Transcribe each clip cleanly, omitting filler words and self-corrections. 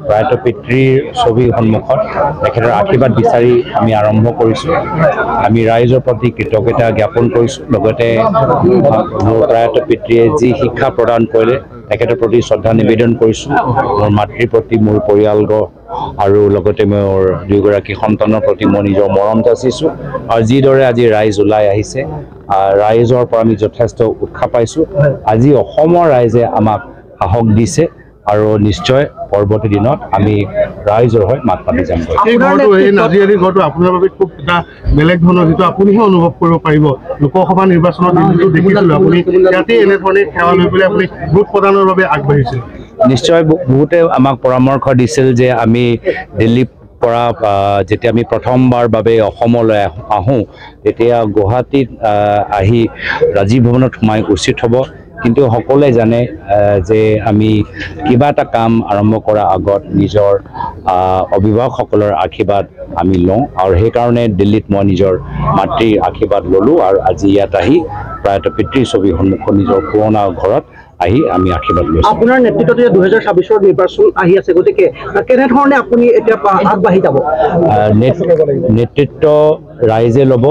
প্ৰয়াত পিতৃৰ ছবিৰ সন্মুখত তেখেতৰ আশীৰ্বাদ বিচাৰি আমি আৰম্ভ কৰিছোঁ। আমি ৰাইজৰ প্ৰতি কৃতজ্ঞতা জ্ঞাপন কৰিছোঁ। লগতে মোৰ প্ৰয়াত পিতৃয়ে যি শিক্ষা প্ৰদান কৰিলে তেখেতৰ প্ৰতি শ্ৰদ্ধা নিবেদন কৰিছোঁ। মোৰ মাতৃৰ প্ৰতি মোৰ পৰিয়ালগ আৰু লগতে মোৰ দুয়োগৰাকী সন্তানৰ প্ৰতি মই নিজৰ মৰম যাচিছোঁ। আৰু যিদৰে আজি ৰাইজ ওলাই আহিছে, ৰাইজৰ পৰা আমি যথেষ্ট উৎসাহ পাইছোঁ। আজি অসমৰ ৰাইজে আমাক সাহস দিছে আৰু নিশ্চয় পৰৱৰ্তী দিনত আমি ৰাইজৰ হৈ মাত মাতি যাম। নাজিৰালীৰ ঘৰটো আপোনাৰ বাবে খুব এটা বেলেগ ধৰণৰ, যিটো আপুনিহে অনুভৱ কৰিব পাৰিব। লোকসভা নিৰ্বাচনৰ দিনটো দেখিছিলোঁ আপুনি ইয়াতে এনেধৰণে সেৱা লৈ পেলাই আপুনি ভোট প্ৰদানৰ বাবে আগবাঢ়িছিল। নিশ্চয় বহুতে আমাক পৰামৰ্শ দিছিল যে আমি দিল্লীৰ পৰা যেতিয়া আমি প্ৰথমবাৰ বাবে অসমলৈ আহোঁ তেতিয়া গুৱাহাটীত আহি ৰাজীৱ ভৱনত সোমাই উচিত হ'ব। কিন্তু সকলোৱে জানে যে আমি কিবা এটা কাম আৰম্ভ কৰাৰ আগত নিজৰ অভিভাৱকসকলৰ আশীৰ্বাদ আমি লওঁ, আৰু সেইকাৰণে দিল্লীত মই নিজৰ মাতৃৰ আশীৰ্বাদ ল'লোঁ আৰু আজি ইয়াত আহি প্ৰয়াত পিতৃৰ ছবিৰ সন্মুখত নিজৰ পুৰণা ঘৰত আহি আমি আশীৰ্বাদ লৈছোঁ। আপোনাৰ নেতৃত্বত 2026 নিৰ্বাচন আহি আছে, গতিকে কেনেধৰণে আপুনি এতিয়া আগবাঢ়ি যাব? নেতৃত্ব ৰাইজে ল'ব।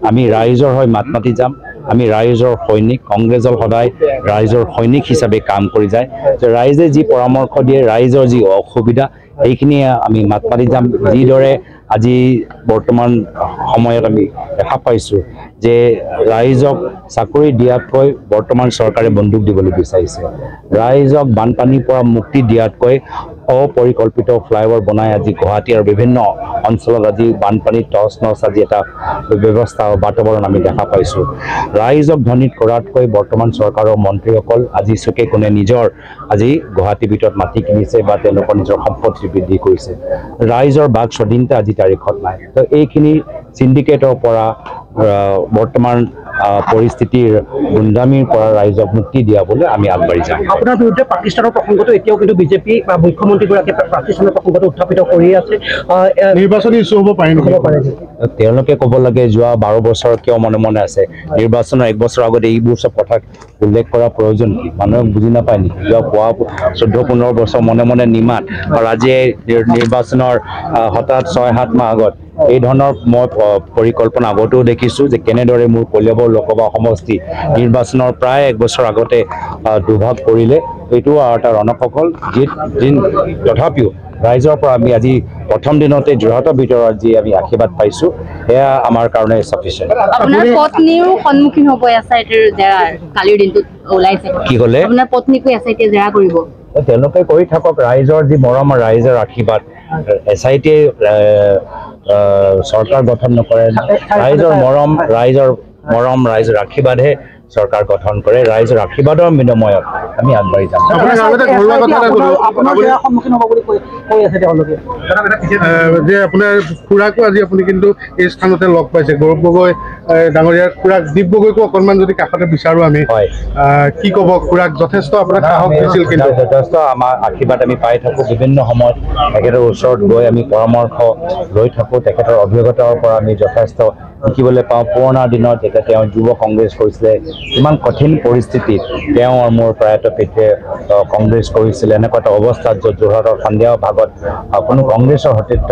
আমি ৰাইজৰ হৈ মাত মাতি যাম। আমি ৰাইজৰ সৈনিক। কংগ্ৰেছ দল সদায় ৰাইজৰ সৈনিক হিচাপে কাম কৰি যায়। ৰাইজে যি পৰামৰ্শ দিয়ে, ৰাইজৰ যি অসুবিধা, সেইখিনি আমি মাত মাতি যাম। যিদৰে আজি বৰ্তমান সময়ত আমি দেখা পাইছোঁ যে ৰাইজক চাকৰি দিয়াতকৈ বৰ্তমান চৰকাৰে বন্দুক দিবলৈ বিচাৰিছে। ৰাইজক বানপানীৰ পৰা মুক্তি দিয়াতকৈ অপৰিকল্পিত ফ্লাইঅভাৰ বনাই আজি গুৱাহাটী আৰু বিভিন্ন অঞ্চলত আজি বানপানীৰ টচ নচ আজি এটা ব্যৱস্থা বাতাবৰণ আমি দেখা পাইছোঁ। ৰাইজক ধ্বনিত কৰাতকৈ বৰ্তমান চৰকাৰৰ মন্ত্ৰীসকল আজি চুকে কোণে নিজৰ আজি গুৱাহাটীৰ ভিতৰত মাটি কিনিছে বা তেওঁলোকৰ নিজৰ সম্পত্তি বৃদ্ধি কৰিছে। ৰাইজৰ বাক স্বাধীনতা আজি তাৰিখত নাই। তো এইখিনি চিণ্ডিকেটৰ পৰা বৰ্তমান পৰিস্থিতিৰ গুণ্ডামীৰ পৰা ৰাইজক মুক্তি দিয়াবলৈ আমি আগবাঢ়ি যাম। আপোনাৰ বিৰুদ্ধে পাকিস্তানৰ প্ৰসংগটো এতিয়াও কিন্তু বিজেপি বা মুখ্যমন্ত্ৰীগৰাকীয়ে পাকিস্তানৰ প্ৰসংগটো উত্থাপিত কৰি আছে। নিৰ্বাচনী ইছ্যু হ'ব পাৰে নেকি? তেওঁলোকে ক'ব লাগে যোৱা 12 বছৰ কিয় মনে মনে আছে? নিৰ্বাচনৰ 1 বছৰ আগতে এইবোৰ চব কথা উল্লেখ কৰাৰ প্ৰয়োজন কি? মানুহে বুজি নাপায় নেকি? যোৱা 14-15 বছৰ মনে মনে নিমাত, আৰু আজি নিৰ্বাচনৰ হঠাৎ 6-7 মাহ আগত এই ধৰণৰ মই পৰিকল্পনা আগতেও দেখিছোঁ যে কেনেদৰে মোৰ কলিয়াবৰ লোকসভা সমষ্টি নিৰ্বাচনৰ প্ৰায় 1 বছৰ আগতে দুভাগ কৰিলে। এইটো আৰু এটা ৰণকৌশল তথাপিও ৰাইজৰ পৰা আমি আজি প্ৰথম দিনতে যোৰহাটৰ ভিতৰত যি আমি আশীৰ্বাদ পাইছোঁ, সেয়া আমাৰ কাৰণে চাফিচিয়েণ্ট। আপোনাৰ পত্নীও সন্মুখীন হ'ব এছআইটিৰ জেৰাৰ কালিৰ দিনটোত ওলাইছে। কি ক'লে? আপোনাৰ পত্নীকো এছআইটিয়ে জেৰা কৰিব। তেওঁলোকে কৰি থাকক। ৰাইজৰ যি মৰম আৰু ৰাইজৰ আশীৰ্বাদ, এছআইটিয়ে চৰকাৰ গঠন নকৰে। ৰাইজৰ আশীৰ্বাদহে চৰকাৰ গঠন কৰে। ৰাইজৰ আশীৰ্বাদৰ বিনিময়ত আমি আগবাঢ়ি যাম। যে আপোনাৰ খুৰাকো আজি আপুনি কিন্তু এই স্থানতে লগ পাইছে, গৌৰৱ গগৈ ডাঙৰীয়াৰ খুৰাক দীপ গগৈকো অকণমান যদি কাষতে বিচাৰোঁ আমি, কি ক'ব? খুৰাক যথেষ্ট আপোনাক সাহস দিছিল, কিন্তু যথেষ্ট আমাৰ আশীৰ্বাদ আমি পাই থাকোঁ। বিভিন্ন সময়ত তেখেতৰ ওচৰত গৈ আমি পৰামৰ্শ লৈ থাকোঁ। তেখেতৰ অভিজ্ঞতাৰ পৰা আমি যথেষ্ট শিকিবলৈ পাওঁ। পুৰণা দিনত যেতিয়া তেওঁ যুৱ কংগ্ৰেছ কৰিছিলে, ইমান কঠিন পৰিস্থিতিত তেওঁ আৰু মোৰ প্ৰয়াত পিতৃয়ে কংগ্ৰেছ কৰিছিলে। এনেকুৱা এটা অৱস্থাত য'ত যোৰহাটৰ সন্ধিয়া ভাগত কোনো কংগ্ৰেছৰ সতীৰ্থ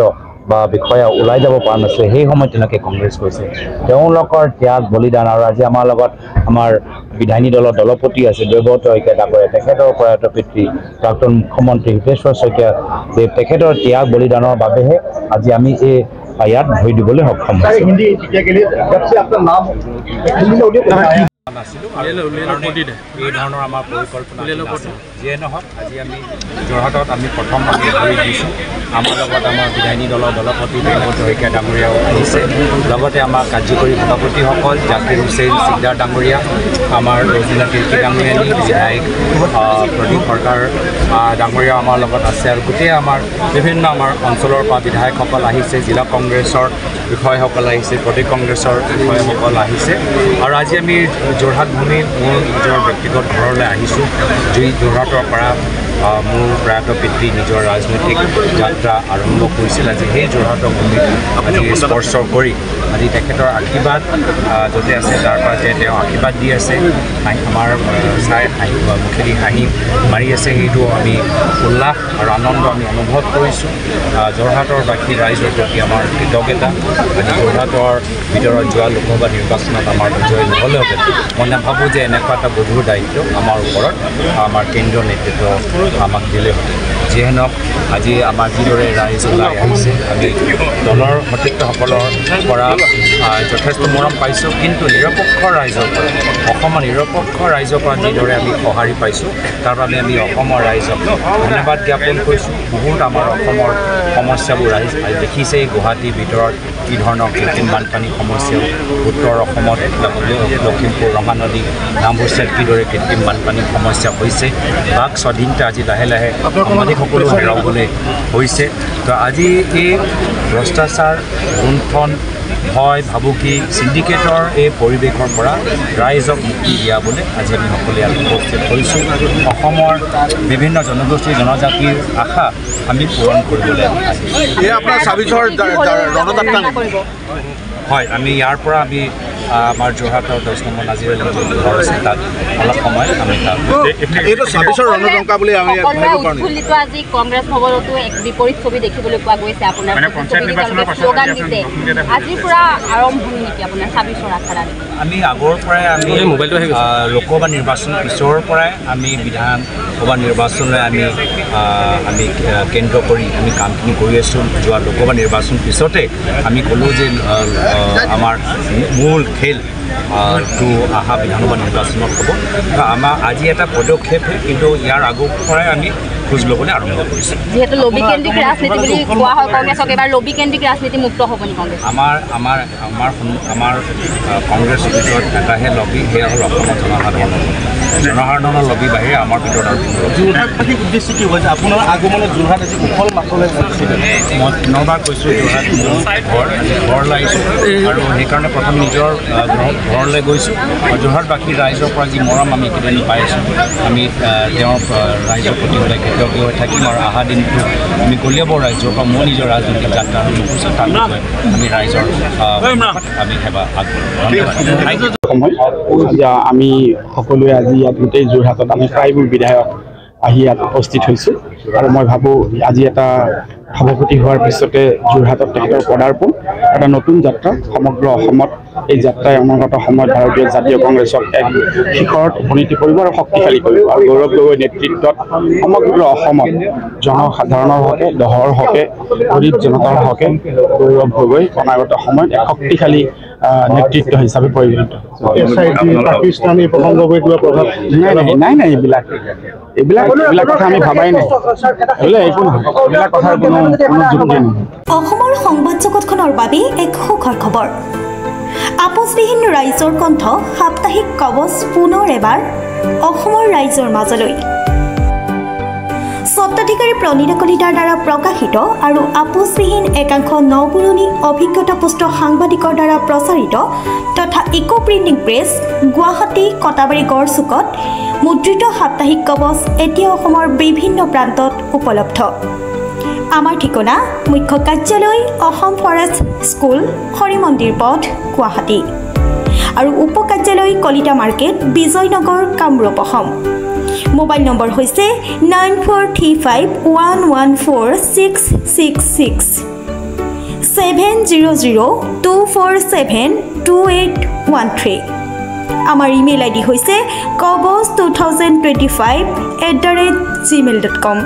বা বিষয়া ওলাই যাব পৰা নাছিলে, সেই সময়ত তেওঁলোকে কংগ্ৰেছ কৰিছে। তেওঁলোকৰ ত্যাগ বলিদান, আৰু আজি আমাৰ লগত আমাৰ বিধায়িনী দলৰ দলপতি আছে দেৱব্ৰত শইকীয়া ডাঙৰীয়া, তেখেতৰ প্ৰয়াত পিতৃ প্ৰাক্তন মুখ্যমন্ত্ৰী হিতেশ্বৰ শইকীয়া দেৱ, তেখেতৰ ত্যাগ বলিদানৰ বাবেহে আজি আমি ইয়াত ভৰি দিবলৈ সক্ষম হৈছোঁ। এই ধৰণৰ আমাৰ পৰিকল্পনা যিয়ে নহওক, আজি আমি যোৰহাটত আমি প্ৰথম ভৰি দিছোঁ। আমাৰ লগত আমাৰ বিধায়িনী দলৰ দলপতি দেৱব্ৰত শইকীয়া ডাঙৰীয়াও আহিছে। লগতে আমাৰ কাৰ্যকৰী সভাপতিসকল জাকিৰ হুছেইন চিকদাৰ ডাঙৰীয়া, আমাৰ ৰজিলা তিৰ্কী ডাঙৰীয়ানী, বিধায়ক প্ৰদীপ সৰকাৰ ডাঙৰীয়াও আমাৰ লগত আছে, আৰু গোটেই আমাৰ বিভিন্ন আমাৰ অঞ্চলৰ পৰা বিধায়কসকল আহিছে, জিলা কংগ্ৰেছৰ বিষয়াসকল আহিছে, প্ৰদেশ কংগ্ৰেছৰ বিষয়াসকল আহিছে। আৰু আজি আমি যোৰহাট ভূমি মোৰ নিজৰ ব্যক্তিগত ঘৰলৈ আহিছোঁ। যোৰহাটৰ পৰা মোৰ প্ৰয়াত পিতৃ নিজৰ ৰাজনৈতিক যাত্ৰা আৰম্ভ কৰিছিল আজি সেই যোৰহাটৰ ভূমিত আজি স্পৰ্শ কৰি আজি তেখেতৰ আশীৰ্বাদ য'তে আছে তাৰ পৰা যে তেওঁ আশীৰ্বাদ দি আছে আমাৰ চাই মুখেদি হাঁহি মাৰি আছে সেইটো আমি উল্লাস আৰু আনন্দ আমি অনুভৱ কৰিছোঁ যোৰহাটৰ বাকী ৰাইজৰ প্ৰতি আমাৰ কৃতজ্ঞতা আজি যোৰহাটৰ ভিতৰত যোৱা লোকসভা নিৰ্বাচনত আমাৰ বিজয় নহ'লেহেঁতেন মই নাভাবোঁ যে এনেকুৱা এটা গধুৰ দায়িত্ব আমাৰ ওপৰত আমাৰ কেন্দ্ৰীয় নেতৃত্ব আমাক দিলেহেঁতেন যিয়ে নহওক আজি আমাৰ যিদৰে ৰাইজ ওলাই আহিছে আমি দলৰ সতীৰ্থসকলৰ পৰা যথেষ্ট মৰম পাইছোঁ কিন্তু নিৰপেক্ষ ৰাইজৰ পৰা অসমৰ নিৰপেক্ষ ৰাইজৰ পৰা যিদৰে আমি সঁহাৰি পাইছোঁ তাৰ বাবে আমি অসমৰ ৰাইজক ধন্যবাদ জ্ঞাপন কৰিছোঁ বহুত আমাৰ অসমৰ সমস্যাবোৰ ৰাইজ দেখিছেই গুৱাহাটীৰ ভিতৰত কি ধৰণৰ কৃত্ৰিম বানপানীৰ সমস্যা উত্তৰ অসমত লখিমপুৰ ৰঙা নদী নামবস্তিত কিদৰে কৃত্ৰিম বানপানীৰ সমস্যা হৈছে বাক স্বাধীনতা আজি লাহে লাহে সাংবাদিকসকলো হেৰাবলৈ হৈছে তো আজি এই ভ্ৰষ্টাচাৰ লুণ্ঠন ভয় ভাবুকি চিণ্ডিকেটৰ এই পৰিৱেশৰ পৰা ৰাইজক মুক্তি দিয়াবলৈ আজি আমি সকলোৱে উপস্থিত হৈছোঁ অসমৰ বিভিন্ন জনগোষ্ঠী জনজাতিৰ আশা আমি পূৰণ কৰিবলৈ হয় আমি ইয়াৰ পৰা আমি আমাৰ যোৰহাটৰ 10 নম্বৰ নাজিৰালৈ ঘৰ আছে তাত অলপ সময় আমি আজি কংগ্ৰেছ ভৱনতো এক বিপৰীত ছবি দেখিবলৈ পোৱা গৈছে আপোনাৰ শ্লোগান দিছে আজিৰ পৰা আৰম্ভণি নেকি আপোনাৰ 26ৰ আখৰা আমি আগৰ পৰাই আমি লোকসভা নিৰ্বাচন পিছৰ পৰাই আমি বিধানসভা নিৰ্বাচনলৈ আমি কেন্দ্ৰ কৰি আমি কামখিনি কৰি আছোঁ যোৱা লোকসভা নিৰ্বাচন পিছতে আমি ক'লোঁ যে আমাৰ মূল খেল টো অহা বিধানসভা নিৰ্বাচনত হ'ব আমাৰ আজি এটা পদক্ষেপহে কিন্তু ইয়াৰ আগৰ পৰাই আমি খোজ ল'বলৈ আৰম্ভ কৰিছোঁ যিহেতু লবিকেন্দ্ৰিক ৰাজনীতি বুলি কোৱা হয় কংগ্ৰেছক এবাৰ লবিকেন্দ্ৰিক ৰাজনীতি মুক্ত হ'ব নেকি কংগ্ৰেছ আমাৰ কংগ্ৰেছৰ ভিতৰত এটাহে লবি সেয়া হ'ল অসমৰ জনসাধাৰণৰ লবি বাহিৰে আমাৰ ভিতৰত আৰু যোৰহাটবাসীক উদ্দেশ্য কি হৈছে আপোনাৰ আগমনত যোৰহাট আজি উখল মাখলে মই পুনৰবাৰ কৈছোঁ যোৰহাট ঘৰ লাগিছোঁ আৰু সেইকাৰণে প্ৰথম নিজৰ ঘৰলৈ গৈছোঁ আৰু যোৰহাটবাসী ৰাইজৰ পৰা যি মৰম আমি এইকেইদিন পাই আছোঁ আমি তেওঁৰ ৰাইজৰ প্ৰতি সদায় কৃতজ্ঞ হৈ থাকিম আৰু অহা দিনটো আমি কলিয়াবৰ ৰাইজৰ পৰা মোৰ নিজৰ ৰাজনৈতিক যাত্ৰা আৰম্ভ কৰিছোঁ তাৰ বিষয়ে আমি ৰাইজৰ আমি সেৱা আগবঢ়াম আমি সকলোৱে আজি ইয়াত গোটেই যোৰহাটত আমি প্ৰায়বোৰ বিধায়ক আহি ইয়াত উপস্থিত হৈছোঁ আৰু মই ভাবোঁ আজি এটা সভাপতি হোৱাৰ পিছতে যোৰহাটত তেখেতৰ পদাৰ্পণ এটা নতুন যাত্ৰা সমগ্ৰ অসমত এই যাত্ৰাই অনাগত সময়ত ভাৰতীয় জাতীয় কংগ্ৰেছক এক শিখৰত উপনীত কৰিব আৰু শক্তিশালী কৰিব আৰু গৌৰৱ গগৈৰ নেতৃত্বত সমগ্ৰ অসমত জনসাধাৰণৰ হকে দহৰ হকে গৰীব জনতাৰ হকে গৌৰৱ গগৈ অনাগত সময়ত এক শক্তিশালী নেতৃত্ব হিচাপে পৰিগণিত পাকিস্তানী প্ৰসংগবোৰ কিবা প্ৰভাৱ নাই এইবিলাক কথা আমি ভাবাই নাই একো নহয় এইবিলাক কথাৰ কোনো যুক্তি নাই অসমৰ সংবাদ জগতখনৰ বাবে এক সুখৰ খবৰ আপোচবিহীন ৰাইজৰ কণ্ঠ সাপ্তাহিক কবচ পুনৰ এবাৰ অসমৰ ৰাইজৰ মাজলৈ স্বত্বাধিকাৰী প্ৰণীতা কলিতাৰ দ্বাৰা প্ৰকাশিত আৰু আপোচবিহীন একাংশ নপুৰণি অভিজ্ঞতাপুষ্ট সাংবাদিকৰ দ্বাৰা প্ৰচাৰিত তথা eco printing press Guwahati Katabari গড়চুকত মুদ্ৰিত সাপ্তাহিক কবচ এতিয়া অসমৰ বিভিন্ন প্ৰান্তত উপলব্ধ আমাৰ ঠিকনা মুখ্য কাৰ্যালয় অসম ফৰেষ্ট স্কুল হৰি মন্দিৰ পথ গুৱাহাটী আৰু উপ কাৰ্যালয় Kalita market Bijoynagar Kamrup Assam mobile number হৈছে 9435114666 70024728813 আমাৰ ইমেইল আইডি হৈছে kobos2025@gmail.com